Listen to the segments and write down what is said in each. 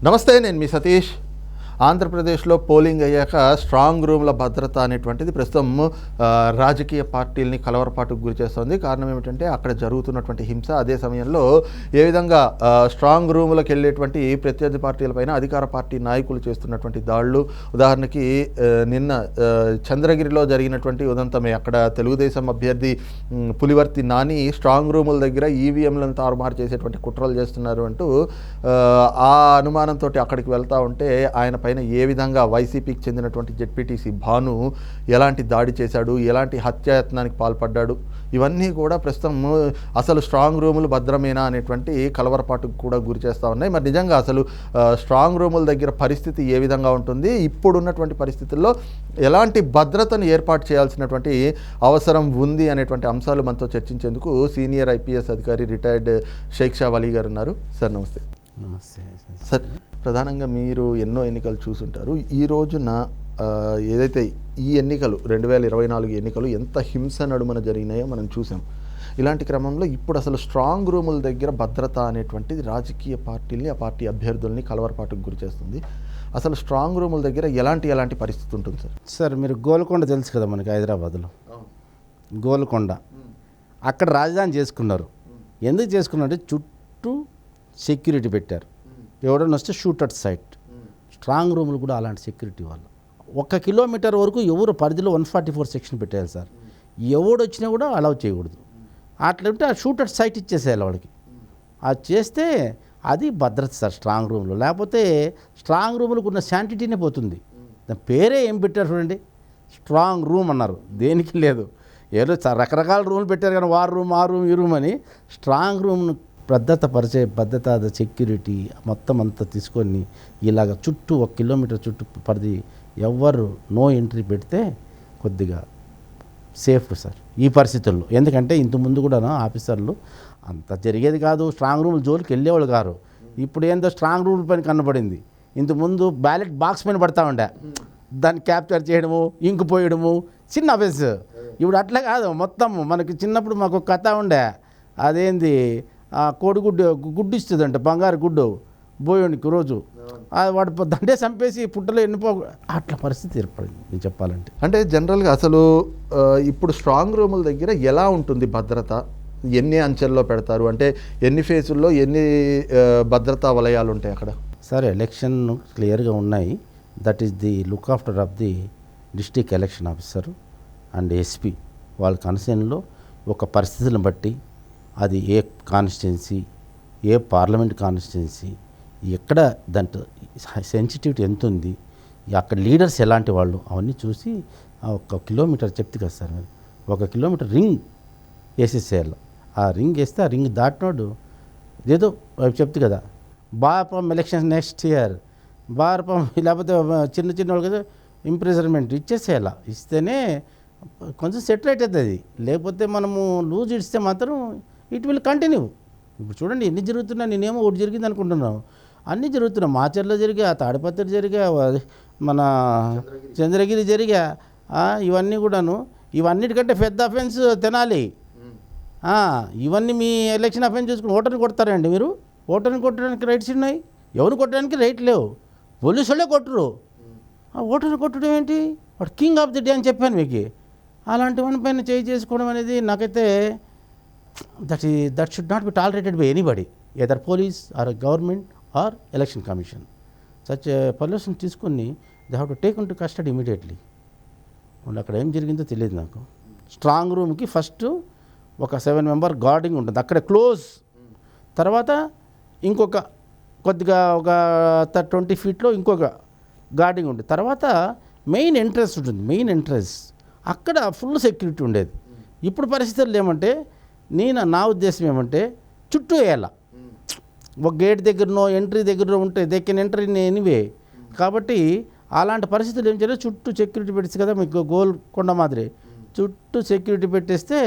నమస్తే, నేను మీ సతీష్. ఆంధ్రప్రదేశ్లో పోలింగ్ అయ్యాక స్ట్రాంగ్ రూమ్ల భద్రత అనేటువంటిది ప్రస్తుతం రాజకీయ పార్టీలని కలవరపాటుకు గురి చేస్తుంది. కారణం ఏమిటంటే అక్కడ జరుగుతున్నటువంటి హింస, అదే సమయంలో ఏ విధంగా స్ట్రాంగ్ రూములకు వెళ్ళేటువంటి ప్రత్యర్థి పార్టీలపైన అధికార పార్టీ నాయకులు చేస్తున్నటువంటి దాడులు. ఉదాహరణకి నిన్న చంద్రగిరిలో జరిగినటువంటి ఉదంతమే. అక్కడ తెలుగుదేశం అభ్యర్థి పులివర్తి నాని స్ట్రాంగ్ రూముల దగ్గర ఈవీఎంలను తారుమారు చేసేటువంటి కుట్రలు చేస్తున్నారు అంటూ ఆ అనుమానంతో అక్కడికి వెళ్తూ ఉంటే ఆయన పైన ఏ విధంగా వైసీపీకి చెందినటువంటి జెడ్పీటీసీ భాను ఎలాంటి దాడి చేశాడు, ఎలాంటి హత్యాయత్నానికి పాల్పడ్డాడు, ఇవన్నీ కూడా ప్రస్తుతం అసలు స్ట్రాంగ్ రూములు భద్రమేనా అనేటువంటి కలవరపాటుకు కూడా గురి చేస్తూ ఉన్నాయి. మరి నిజంగా అసలు స్ట్రాంగ్ రూముల దగ్గర పరిస్థితి ఏ విధంగా ఉంటుంది, ఇప్పుడున్నటువంటి పరిస్థితుల్లో ఎలాంటి భద్రతను ఏర్పాటు చేయాల్సినటువంటి అవసరం ఉంది అనేటువంటి అంశాలు మనతో చర్చించేందుకు సీనియర్ ఐపీఎస్ అధికారి రిటైర్డ్ షేక్ షా వలీ గారు ఉన్నారు. సార్ నమస్తే. నమస్తే సార్, ప్రధానంగా మీరు ఎన్నో ఎన్నికలు చూసుంటారు. ఈ రోజున ఏదైతే ఈ ఎన్నికలు 2024 ఎన్నికలు ఎంత హింస నడుమన జరిగినాయో మనం చూసాం. ఇలాంటి క్రమంలో ఇప్పుడు అసలు స్ట్రాంగ్ రూముల దగ్గర భద్రత అనేటువంటిది రాజకీయ పార్టీల్ని, ఆ పార్టీ అభ్యర్థుల్ని కలవరపాటుకు గురి చేస్తుంది. అసలు స్ట్రాంగ్ రూముల దగ్గర ఎలాంటి పరిస్థితి ఉంటుంది సార్? సార్, మీరు గోల్కొండ తెలుసు కదా మనకి, హైదరాబాద్లో గోల్కొండ. అక్కడ రాజధాని చేసుకున్నారు. ఎందుకు చేసుకున్నారంటే చుట్టూ సెక్యూరిటీ పెట్టారు. ఎవడన్నా వస్తే షూట్ అట్ సైట్. స్ట్రాంగ్ రూములు కూడా అలాంటి సెక్యూరిటీ వాళ్ళు. 1 కిలోమీటర్ వరకు ఎవరు పరిధిలో 144 సెక్షన్ పెట్టారు సార్. ఎవడు వచ్చినా కూడా అలౌ చేయకూడదు. అట్లంటే ఆ షూట్ అట్ సైట్ ఇచ్చేసేయాలి వాడికి. అది చేస్తే అది భద్రత సార్ స్ట్రాంగ్ రూమ్లో. లేకపోతే స్ట్రాంగ్ రూములకు ఉన్న శాంటిటీనే పోతుంది. దాని పేరే ఏం పెట్టారు చూడండి, స్ట్రాంగ్ రూమ్ అన్నారు. దేనికి లేదు, ఏదో రకరకాల రూములు పెట్టారు కానీ వార్ రూమ్, ఆ రూమ్, ఈ రూమ్ అని. స్ట్రాంగ్ రూమ్ను భద్రత సెక్యూరిటీ మొత్తం అంతా తీసుకొని ఇలాగ చుట్టూ 1 కిలోమీటర్ చుట్టూ పరిధి ఎవరు నో ఎంట్రీ పెడితే కొద్దిగా సేఫ్ సార్ ఈ పరిస్థితుల్లో. ఎందుకంటే ఇంతకుముందు కూడా ఆఫీసర్లు అంత జరిగేది కాదు, స్ట్రాంగ్ రూమ్ జోలికి వెళ్ళేవాళ్ళు కాదు. ఇప్పుడు ఏందో స్ట్రాంగ్ రూమ్ పైన కనబడింది. ఇంతకుముందు బ్యాలెట్ బాక్స్ పైన పడతా ఉండే, దాన్ని క్యాప్చర్ చేయడము, ఇంకు పోయడము, చిన్న ఆఫీస్. ఇప్పుడు అట్లా కాదు, మొత్తం మనకి చిన్నప్పుడు మాకు కథ ఉండే, అదేంది గుడ్డు ఇస్తుందంట, బంగారు గుడ్డు బోయోనికి రోజు. వాడు దండే చంపేసి పుట్టలో అట్లా పరిస్థితి ఏర్పడింది నేను చెప్పాలంటే. అంటే జనరల్గా అసలు ఇప్పుడు స్ట్రాంగ్ రూముల దగ్గర ఎలా ఉంటుంది భద్రత? ఎన్ని అంచెల్లో పెడతారు? అంటే ఎన్ని ఫేజుల్లో ఎన్ని భద్రతా వలయాలు ఉంటాయి అక్కడ? సరే, ఎలక్షన్ క్లియర్గా ఉన్నాయి. That is the look after of the district election officer and SP. వాళ్ళ కన్సర్న్లో ఒక పరిస్థితులను బట్టి అది ఏ కాన్స్టిట్యున్సీ, ఏ పార్లమెంట్ కాన్స్టిట్యున్సీ, ఎక్కడ దాంట్లో సెన్సిటివిటీ ఎంత ఉంది, అక్కడ లీడర్స్ ఎలాంటి వాళ్ళు, అవన్నీ చూసి 1 కిలోమీటర్ చెప్తే కదా సార్, మీరు 1 కిలోమీటర్ రింగ్ వేసేసేయాలి. ఆ రింగ్ వేస్తే ఆ రింగ్ దాటినోడు ఏదో చెప్తే కదా, బార్పం ఎలక్షన్ నెక్స్ట్ ఇయర్, బార్పం, లేకపోతే చిన్న వాళ్ళు కదా ఇంప్రిజన్మెంట్ ఇచ్చేసేయాలి. ఇస్తేనే కొంచెం సెటిల్ అవుతుంది. లేకపోతే మనము లూజ్ ఇస్తే మాత్రం ఇట్ విల్ కంటిన్యూ. ఇప్పుడు చూడండి ఎన్ని జరుగుతున్నాయి. నేనేమో ఒకటి జరిగింది అనుకుంటున్నాను, అన్నీ జరుగుతున్నాయి. మాచర్లో జరిగా, తాడిపత్రి జరిగా, మన చంద్రగిరి జరిగా, ఇవన్నీ కూడాను. ఇవన్నిటికంటే పెద్ద అఫెన్స్ తెనాలి. ఇవన్నీ మీ ఎలక్షన్ అఫెన్స్ చూసుకుని ఓటర్ని కొడతారండి మీరు? ఓటర్ని కొట్టడానికి రైట్స్ ఉన్నాయి, ఎవరు కొట్టడానికి రైట్ లేవు. పోలీసు వాళ్ళే కొట్టరు. ఓటర్ని కొట్టడం ఏంటి? వాడు కింగ్ ఆఫ్ ది డే అని చెప్పాను మీకు. అలాంటి వాని పైన చేసుకోవడం అనేది నాకైతే that should not be tolerated by anybody, either police or government or election commission. Such permission తీసుకుని they have to take into custody immediately. వాళ్ళు అక్కడ ఏం జరిగిందో తెలియదు నాకు. స్ట్రాంగ్ రూమ్కి ఫస్ట్ ఒక 7 మెంబర్ గార్డింగ్ ఉంటుంది, అక్కడ క్లోజ్. తర్వాత ఇంకొక కొద్దిగా ఒక 20 ఫీట్లో ఇంకొక గార్డింగ్ ఉంటుంది. తర్వాత మెయిన్ ఎంట్రన్స్ ఉంటుంది, మెయిన్ ఎంట్రన్స్ అక్కడ ఫుల్ సెక్యూరిటీ ఉండేది. ఇప్పుడు పరిస్థితులు ఏమంటే, నా ఉద్దేశం ఏమంటే చుట్టూ వేయాల. ఒక గేట్ దగ్గరనో ఎంట్రీ దగ్గరనో ఉంటే they can enter in anyway. కాబట్టి అలాంటి పరిస్థితులు ఏం చేయాలి, చుట్టూ సెక్యూరిటీ పెట్టేసి కదా మీకు గోల్కొండ మాదిరి చుట్టూ సెక్యూరిటీ పెట్టేస్తే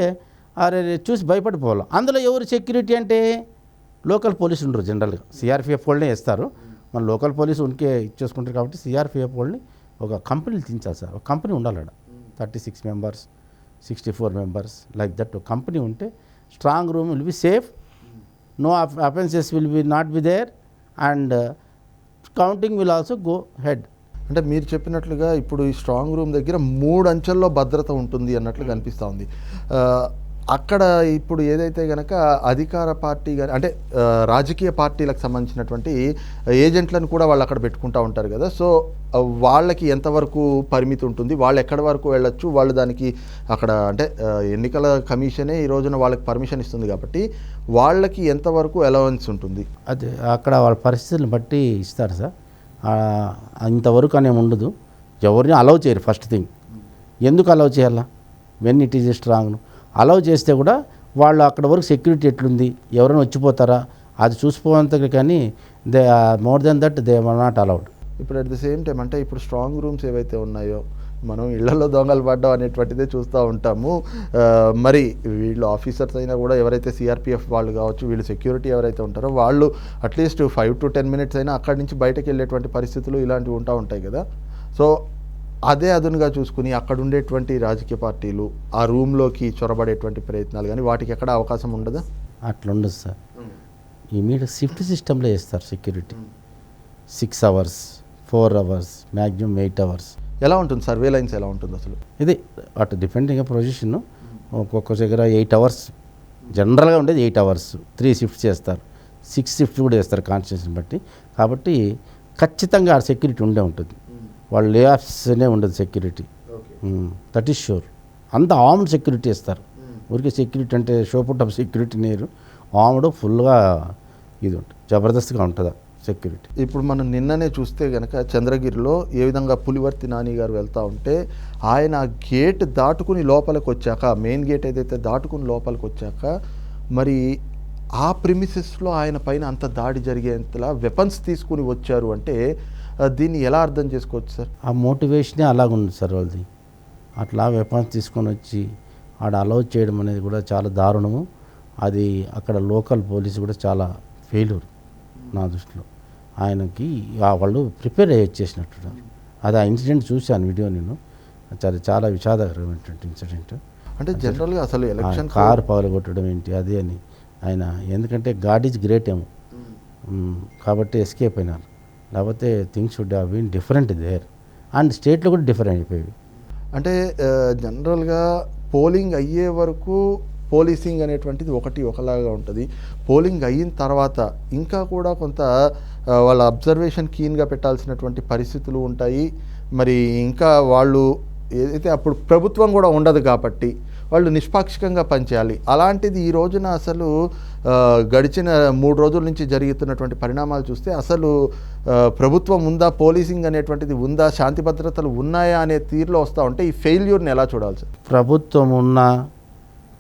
అరే చూసి భయపడిపోవాలి. అందులో ఎవరు సెక్యూరిటీ అంటే లోకల్ పోలీసులు ఉండరు, జనరల్గా సిఆర్పిఎఫ్ వాళ్ళనే వేస్తారు. మన లోకల్ పోలీసు ఉనికే ఇచ్చేసుకుంటారు. కాబట్టి సిఆర్పిఎఫ్ వాళ్ళని ఒక కంపెనీలు తీయించాలి సార్. ఒక కంపెనీ ఉండాలి, 36 మెంబర్స్, 64 మెంబర్స్ లైక్ దట్. ఒక కంపెనీ ఉంటే strong room will be safe, no offenses will be not be there, and counting will also go head. అంటే మీరు చెప్పినట్లుగా ఇప్పుడు ఈ స్ట్రాంగ్ రూమ్ దగ్గర 3 అంచెల్లో భద్రత ఉంటుంది అన్నట్లు కనిపిస్తూ ఉంది. అక్కడ ఇప్పుడు ఏదైతే కనుక అధికార పార్టీ కానీ అంటే రాజకీయ పార్టీలకు సంబంధించినటువంటి ఏజెంట్లను కూడా వాళ్ళు అక్కడ పెట్టుకుంటూ ఉంటారు కదా. సో వాళ్ళకి ఎంతవరకు పరిమితి ఉంటుంది, వాళ్ళు ఎక్కడి వరకు వెళ్ళొచ్చు, వాళ్ళు దానికి అక్కడ అంటే ఎన్నికల కమిషనే ఈ రోజున వాళ్ళకి పర్మిషన్ ఇస్తుంది కాబట్టి వాళ్ళకి ఎంతవరకు అలవెన్స్ ఉంటుంది? అదే అక్కడ వాళ్ళ పరిస్థితులను బట్టి ఇస్తారు సార్. ఇంతవరకు అనేమి ఉండదు. ఎవరిని అలౌ చేయరు. ఫస్ట్ థింగ్ ఎందుకు అలౌ చేయాలా? When it is strong allow చేస్తే కూడా వాళ్ళు అక్కడ వరకు సెక్యూరిటీ ఎట్లుంది, ఎవరైనా వచ్చిపోతారా అది చూసిపోనంత, కానీ they more than that they are not allowed. ఇప్పుడు అట్ ది సేమ్ టైం అంటే ఇప్పుడు స్ట్రాంగ్ రూమ్స్ ఏవైతే ఉన్నాయో మనం ఇళ్లలో దొంగలు పడ్డం అనేటువంటిదే చూస్తూ ఉంటాము. మరి వీళ్ళు ఆఫీసర్స్ అయినా కూడా ఎవరైతే సిఆర్పిఎఫ్ వాళ్ళు కావచ్చు, వీళ్ళు సెక్యూరిటీ ఎవరైతే ఉంటారో వాళ్ళు అట్లీస్ట్ 5 to 10 minutes అయినా అక్కడి నుంచి బయటకు వెళ్ళేటువంటి పరిస్థితులు ఇలాంటివి ఉంటాయి కదా. సో అదే అదునుగా చూసుకుని అక్కడ ఉండేటువంటి రాజకీయ పార్టీలు ఆ రూమ్లోకి చొరబడేటువంటి ప్రయత్నాలు కానీ వాటికి ఎక్కడ అవకాశం ఉండదా? అట్లా ఉండదు సార్. ఇమీడియట్ షిఫ్ట్ సిస్టంలో వేస్తారు security. 6 hours, 4 hours, maximum 8 hours. ఎలా ఉంటుంది సర్వేలైన్స్, ఎలా ఉంటుంది అసలు? ఇది అటు డిపెండింగ్ పొజిషన్. ఒక్కొక్క దగ్గర 8 hours జనరల్గా ఉండేది. 8 hours 3 shifts చేస్తారు, 6 shifts కూడా చేస్తారు కాన్స్టిట్యూషన్ బట్టి. కాబట్టి ఖచ్చితంగా ఆ సెక్యూరిటీ ఉంటుంది. వాళ్ళు లే ఆఫ్స్నే ఉండదు సెక్యూరిటీ. That is sure. అంత ఆర్మ్డ్ సెక్యూరిటీ ఇస్తారు. ఊరికే సెక్యూరిటీ అంటే షోపుట్ ఆఫ్ సెక్యూరిటీ నేరు ఆర్మ్డ్ ఫుల్గా ఇది ఉంటుంది, జబర్దస్త్గా ఉంటుందా సెక్యూరిటీ. ఇప్పుడు మనం నిన్ననే చూస్తే కనుక చంద్రగిరిలో ఏ విధంగా పులివర్తి నాని గారు వెళ్తూ ఉంటే ఆయన గేట్ దాటుకుని లోపలికి వచ్చాక, మెయిన్ గేట్ ఏదైతే దాటుకుని లోపలికి వచ్చాక మరి ఆ ప్రిమిసెస్లో ఆయన పైన అంత దాడి జరిగేంతలా వెపన్స్ తీసుకుని వచ్చారు అంటే దీన్ని ఎలా అర్థం చేసుకోవచ్చు సార్? ఆ మోటివేషనే అలాగుంది సార్ వాళ్ళది. అట్లా వెపన్స్ తీసుకొని వచ్చి ఆడ అలౌ చేయడం అనేది కూడా చాలా దారుణము. అది అక్కడ లోకల్ పోలీసు కూడా చాలా ఫెయిల్యూర్ నా దృష్టిలో. ఆయనకి వాళ్ళు ప్రిపేర్ అయ్యి వచ్చేసినట్టు. అది ఆ ఇన్సిడెంట్ చూశాను వీడియో నేను. చాలా విషాదకరమైనటువంటి ఇన్సిడెంట్. అంటే జనరల్గా అసలు ఎలక్షన్ కారు పగలగొట్టడం ఏంటి అది అని ఆయన, ఎందుకంటే గాడ్ ఈజ్ గ్రేట్ ఏమో కాబట్టి ఎస్కేప్ అయినారు. లేకపోతే things would have been different there. And స్టేట్లో కూడా డిఫరెంట్ అయిపోయేవి. అంటే జనరల్గా పోలింగ్ అయ్యే వరకు పోలీసింగ్ అనేటువంటిది ఒకలాగా ఉంటుంది. పోలింగ్ అయిన తర్వాత ఇంకా కూడా కొంత వాళ్ళ అబ్జర్వేషన్ కీన్గా పెట్టాల్సినటువంటి పరిస్థితులు ఉంటాయి. మరి ఇంకా వాళ్ళు ఏదైతే అప్పుడు ప్రభుత్వం కూడా ఉండదు కాబట్టి వాళ్ళు నిష్పాక్షికంగా పనిచేయాలి. అలాంటిది ఈ రోజున అసలు గడిచిన 3 రోజుల నుంచి జరుగుతున్నటువంటి పరిణామాలు చూస్తే అసలు ప్రభుత్వం ఉందా, పోలీసింగ్ అనేటువంటిది ఉందా, శాంతి భద్రతలు ఉన్నాయా అనే తీరులో వస్తూ ఉంటే ఈ ఫెయిల్యూర్ని ఎలా చూడాలి సార్? ప్రభుత్వం ఉన్నా,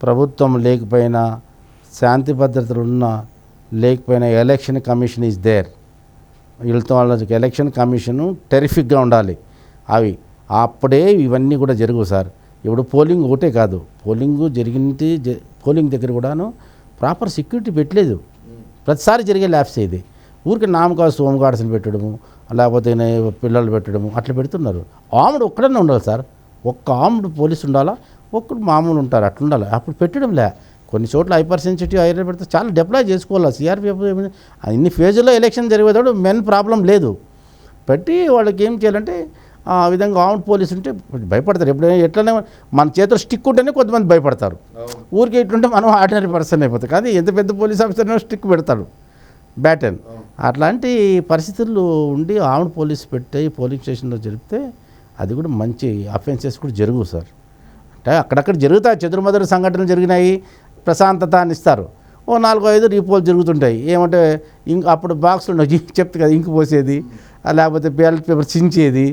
ప్రభుత్వం లేకపోయినా, శాంతి భద్రతలు ఉన్నా లేకపోయినా ఎలక్షన్ కమిషన్ ఈజ్ దేర్. వీళ్ళతో వాళ్ళకి ఎలక్షన్ కమిషను టెరిఫిక్గా ఉండాలి. అవి అప్పుడే ఇవన్నీ కూడా జరుగు సార్. ఇప్పుడు పోలింగ్ ఒకటే కాదు, పోలింగ్ జరిగింది, పోలింగ్ దగ్గర కూడాను ప్రాపర్ సెక్యూరిటీ పెట్టలేదు. ప్రతిసారి జరిగే ల్యాబ్స్ ఇది. ఊరికి నామకాసు హోంగార్డ్స్ని పెట్టడము, లేకపోతే పిల్లలు పెట్టడము అట్లా పెడుతున్నారు. ఆర్మ్డ్ ఒక్కడనే ఉండాలి సార్. ఒక్క ఆర్మ్డ్ పోలీసు ఉండాలా, ఒక్కడు మామూలు ఉంటారు, అట్లా ఉండాలి. అప్పుడు పెట్టడంలే. కొన్ని చోట్ల హైపర్ సెన్సిటివ్ ఐరియా పెడితే చాలా డిప్లాయ్ చేసుకోవాలి. సిఆర్పిఎఫ్ ఇన్ని ఫేజుల్లో ఎలక్షన్ జరిగేటప్పుడు మెయిన్ ప్రాబ్లం లేదు. పెట్టి వాళ్ళకి ఏం చేయాలంటే ఆ విధంగా ఆర్మ్డ్ పోలీసు ఉంటే భయపడతారు. ఎప్పుడైనా ఎట్లనే మన చేతిలో స్టిక్ ఉంటేనే కొంతమంది భయపడతారు. ఊరికి ఇట్లుంటే మనం ఆర్డినరీ పర్సన్ అయిపోతాం. కానీ ఎంత పెద్ద పోలీస్ ఆఫీసర్ స్టిక్ పెడతాడు, బ్యాటన్. అట్లాంటి పరిస్థితులు ఉండి ఆర్మ్డ్ పోలీస్ పెట్టి పోలింగ్ స్టేషన్లో జరిపితే అది కూడా మంచి అఫెన్సెస్ కూడా జరుగు సార్. అంటే అక్కడక్కడ జరుగుతాయి, చెదురుమదురు సంఘటనలు జరిగినాయి, ప్రశాంతత అని ఇస్తారు. ఓ 4-5 రీపోల్ జరుగుతుంటాయి. ఏమంటే అప్పుడు బాక్స్లో చెప్తే కదా ఇంకు పోసేది, లేకపోతే బ్యాలెట్ పేపర్ చించేది.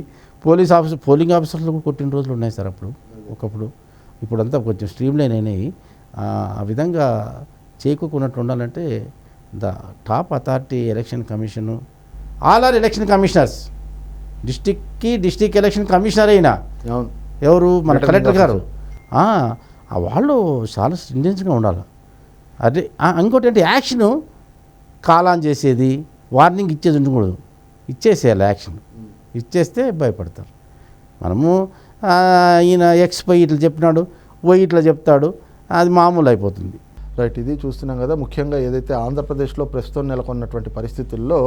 పోలింగ్ ఆఫీసర్లు కూడా కొట్టిన రోజులు ఉన్నాయి సార్ అప్పుడు ఒకప్పుడు. ఇప్పుడంతా కొంచెం స్ట్రీమ్ లైన్ అయినాయి. ఆ విధంగా చేయకోకున్నట్టు ఉండాలంటే the top authority election commission, all or election commissioners. District election commissioner అయినా ఎవరు మన కలెక్టర్ గారు, వాళ్ళు చాలా స్ట్రింజెన్స్గా ఉండాలి. అదే ఇంకోటి అంటే యాక్షను కాలాన్ చేసేది, వార్నింగ్ ఇచ్చేది ఉండకూడదు. ఇచ్చేసేయాలి యాక్షన్. ఇచ్చేస్తే భయపడతారు. మనము ఈయన ఎక్స్ పై ఇట్లా చెప్పినాడు, వై ఇట్లా చెప్తాడు, అది మామూలు అయిపోతుంది. రైట్, ఇది చూస్తున్నాం కదా. ముఖ్యంగా ఏదైతే ఆంధ్రప్రదేశ్లో ప్రస్తుతం నెలకొన్నటువంటి పరిస్థితుల్లో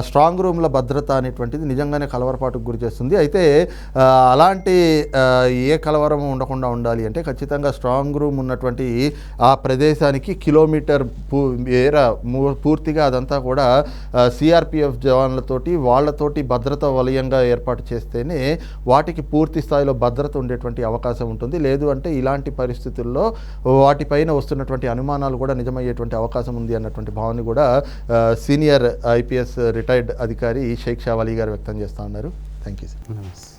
స్ట్రాంగ్ రూమ్ల భద్రత అనేటువంటిది నిజంగానే కలవరపాటుకు గురి చేస్తుంది. అయితే అలాంటి ఏ కలవరం ఉండకుండా ఉండాలి అంటే ఖచ్చితంగా స్ట్రాంగ్ రూమ్ ఉన్నటువంటి ఆ ప్రదేశానికి కిలోమీటర్ పూర్తిగా అదంతా కూడా సిఆర్పిఎఫ్ జవాన్లతోటి వాళ్ళతోటి భద్రత వలయంగా ఏర్పాటు చేస్తేనే వాటికి పూర్తి స్థాయిలో భద్రత ఉండేటువంటి అవకాశం ఉంటుంది. లేదు అంటే ఇలాంటి పరిస్థితుల్లో వాటిపైన వస్తున్నటువంటి అనుమానాలు కూడా నిజమయ్యేటువంటి అవకాశం ఉంది అన్నటువంటి భావన కూడా సీనియర్ ఐపీఎస్ రిటైర్డ్ అధికారి షేక్ షావలి గారు వ్యక్తం చేస్తూ ఉన్నారు. Thank you sir.